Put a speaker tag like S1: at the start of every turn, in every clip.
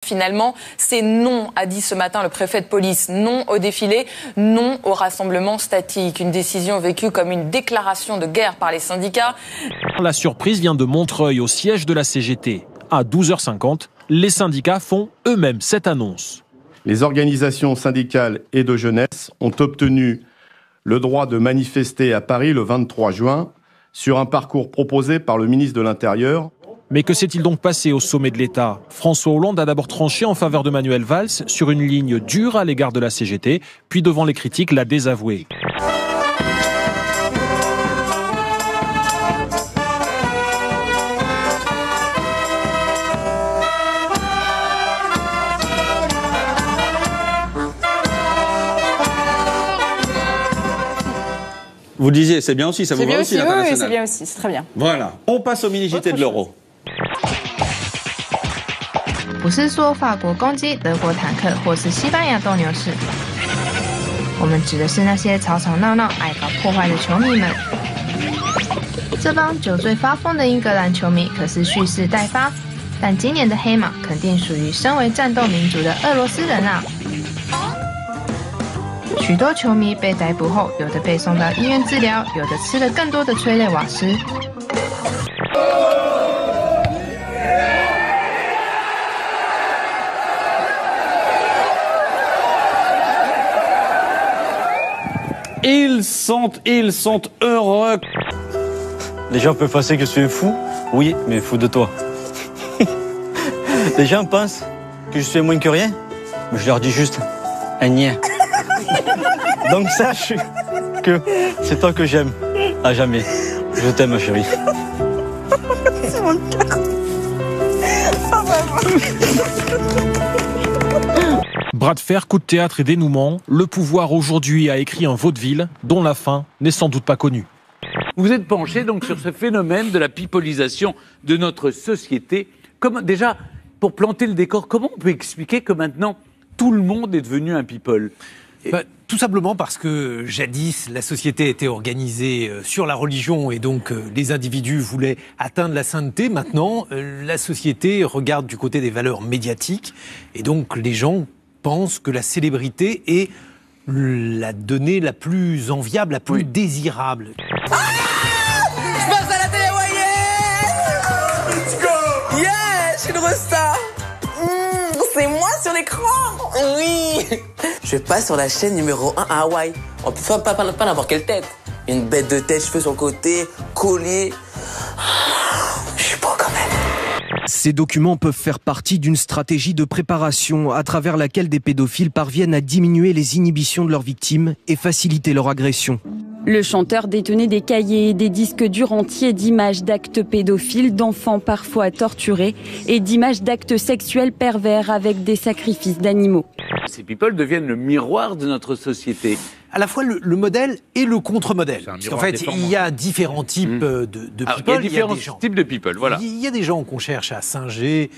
S1: Finalement, c'est non, a dit ce matin le préfet de police. Non au défilé, non au rassemblement statique. Une décision vécue comme une déclaration de guerre par les syndicats.
S2: La surprise vient de Montreuil, au siège de la CGT. À 12h50, les syndicats font eux-mêmes cette annonce.
S3: Les organisations syndicales et de jeunesse ont obtenu le droit de manifester à Paris le 23 juin sur un parcours proposé par le ministre de l'Intérieur.
S2: Mais que s'est-il donc passé au sommet de l'État ? François Hollande a d'abord tranché en faveur de Manuel Valls sur une ligne dure à l'égard de la CGT, puis devant les critiques l'a désavoué.
S4: Vous disiez, c'est bien aussi, ça vous va aussi l'international.
S5: Oui, c'est bien aussi, c'est très bien.
S4: Voilà, on passe au mini-JT de l'Euro.
S6: 不是说法国攻击德国坦克或是西班牙斗牛士，我们指的是那些吵吵闹闹、爱搞破坏的球迷们。这帮酒醉发疯的英格兰球迷可是蓄势待发，但今年的黑马肯定属于身为战斗民族的俄罗斯人啊！许多球迷被逮捕后，有的被送到医院治疗，有的吃了更多的催泪瓦斯。
S4: Ils sont heureux.
S7: Les gens peuvent penser que je suis un fou, oui, mais fou de toi. Les gens pensent que je suis moins que rien, mais je leur dis juste un niais. Donc sache que c'est toi que j'aime, à jamais. Je t'aime, ma chérie.
S5: C'est mon cœur.
S2: Bras de fer, coup de théâtre et dénouement, le pouvoir aujourd'hui a écrit un vaudeville dont la fin n'est sans doute pas connue.
S8: Vous êtes penché donc sur ce phénomène de la pipolisation de notre société. Déjà, pour planter le décor, comment on peut expliquer que maintenant tout le monde est devenu un people ?
S9: Tout simplement parce que jadis, la société était organisée sur la religion et donc les individus voulaient atteindre la sainteté. Maintenant, la société regarde du côté des valeurs médiatiques et donc les gens pensent que la célébrité est la donnée la plus enviable, la plus désirable.
S5: Ah, je passe à la télé, ouais, let's go. Yeah, je suis une resta. C'est moi sur l'écran. Oui. Je passe sur la chaîne numéro 1 à Hawaï. On peut pas n'importe quelle tête. Une bête de tête, cheveux sur le côté, collier. Je suis beau quand même.
S10: Ces documents peuvent faire partie d'une stratégie de préparation à travers laquelle des pédophiles parviennent à diminuer les inhibitions de leurs victimes et faciliter leur agression.
S11: Le chanteur détenait des cahiers et des disques durs entiers d'images d'actes pédophiles, d'enfants parfois torturés et d'images d'actes sexuels pervers avec des sacrifices d'animaux.
S8: Ces people deviennent le miroir de notre société.
S9: À la fois le modèle et le contre-modèle. Parce qu'en fait, il y a différents types de people.
S8: Il y a différents types de people, voilà.
S9: Il y a des gens qu'on cherche à singer,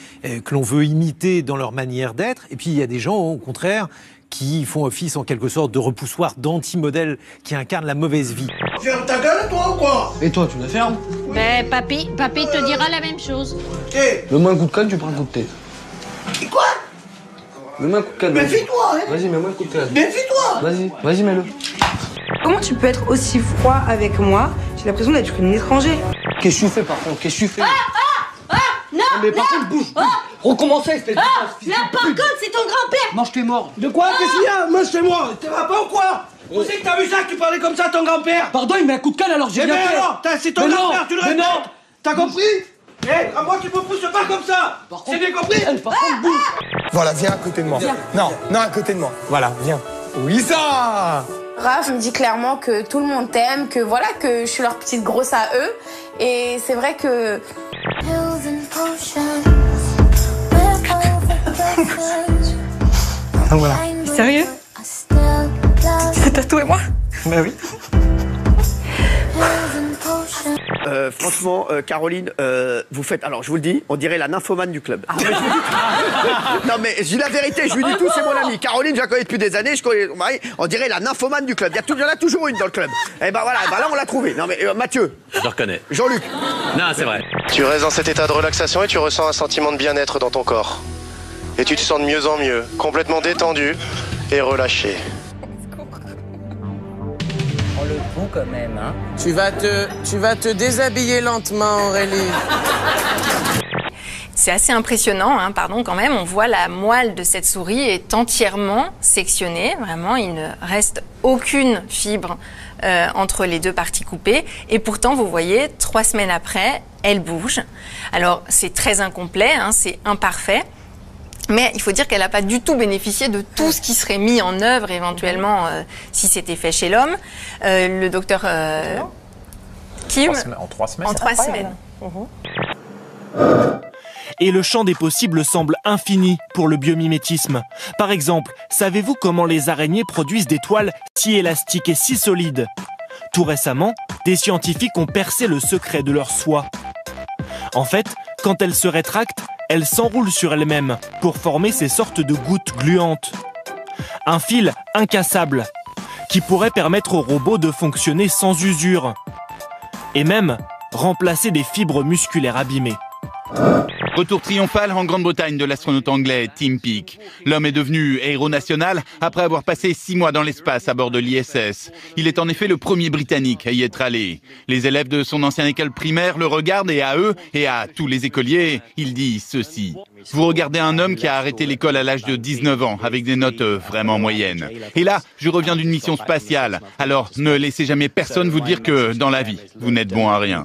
S9: que l'on veut imiter dans leur manière d'être. Et puis il y a des gens, au contraire, qui font office en quelque sorte de repoussoir, d'anti-modèle, qui incarnent la mauvaise vie.
S12: Ferme ta gueule, toi, ou quoi? Et toi, tu la fermes?
S13: Mais papy te dira la même chose.
S12: Mets-moi un coup de canne, tu prends un coup de thé. Et quoi? Mets-moi un coup de canne. Méfie-toi, hein. Vas-y, mets-moi un coup de canne. Méfie-toi. Vas-y, mets-le.
S14: Comment tu peux être aussi froid avec moi? J'ai l'impression d'être une étranger.
S12: Qu'est-ce que tu fais, par contre? Qu'est-ce que tu fais?
S13: Non,
S12: mais par contre, bouge. Recommencez, espèce de
S13: là, par contre, c'est ton grand-père.
S12: Mange tes morts. De quoi? Qu'est-ce qu'il y a? Mange-moi. Tu vas pas ou quoi? Où c'est que t'as vu ça, que tu parlais comme ça à ton grand-père? Pardon, il met un coup de canne, alors j'ai rien fait. Mais alors, c'est ton grand-père, tu le respectes. T'as compris? À moi, tu me pousses pas comme ça. C'est bien compris? Par contre, bouge. Voilà, viens à côté de moi. Viens. Non, à côté de moi. Voilà, viens. Oui, ça.
S15: Raph me dit clairement que tout le monde t'aime, que voilà, que je suis leur petite grosse à eux. Et c'est vrai que...
S14: Voilà. Sérieux? C'est tatoué moi?
S12: Bah oui.
S16: Franchement, Caroline, vous faites... Alors, je vous le dis, on dirait la nymphomane du club. Non, mais je dis la vérité, je lui dis tout, c'est mon ami. Caroline, je la connais depuis des années, je connais son mari. On dirait la nymphomane du club. Il y en a toujours une dans le club. Et ben voilà, là, on l'a trouvé. Non, mais Mathieu.
S17: Je le reconnais.
S16: Jean-Luc.
S17: Non, c'est vrai.
S18: Tu restes dans cet état de relaxation et tu ressens un sentiment de bien-être dans ton corps.
S17: et tu te sens de mieux en mieux, complètement détendu et relâché.
S5: Oh, le pont quand même, hein. Tu vas te déshabiller lentement, Aurélie.
S18: C'est assez impressionnant, hein, pardon, quand même. On voit la moelle de cette souris est entièrement sectionnée. Vraiment, il ne reste aucune fibre entre les deux parties coupées. Et pourtant, vous voyez, 3 semaines après, elle bouge. Alors, c'est très incomplet, hein, c'est imparfait. Mais il faut dire qu'elle n'a pas du tout bénéficié de tout ce qui serait mis en œuvre éventuellement si c'était fait chez l'homme. Le docteur Kim...
S19: En 3 semaines.
S18: En 3 semaines.
S10: Et le champ des possibles semble infini pour le biomimétisme. Par exemple, savez-vous comment les araignées produisent des toiles si élastiques et si solides? Tout récemment, des scientifiques ont percé le secret de leur soie. En fait, quand elles se rétractent, elles s'enroulent sur elles-mêmes pour former ces sortes de gouttes gluantes. Un fil incassable qui pourrait permettre aux robots de fonctionner sans usure et même remplacer des fibres musculaires abîmées.
S20: Retour triomphal en Grande-Bretagne de l'astronaute anglais Tim Peake. L'homme est devenu héros national après avoir passé 6 mois dans l'espace à bord de l'ISS. Il est en effet le premier Britannique à y être allé. Les élèves de son ancienne école primaire le regardent et à eux et à tous les écoliers, il dit ceci. Vous regardez un homme qui a arrêté l'école à l'âge de 19 ans avec des notes vraiment moyennes. Et là, je reviens d'une mission spatiale. Alors ne laissez jamais personne vous dire que dans la vie, vous n'êtes bon à rien.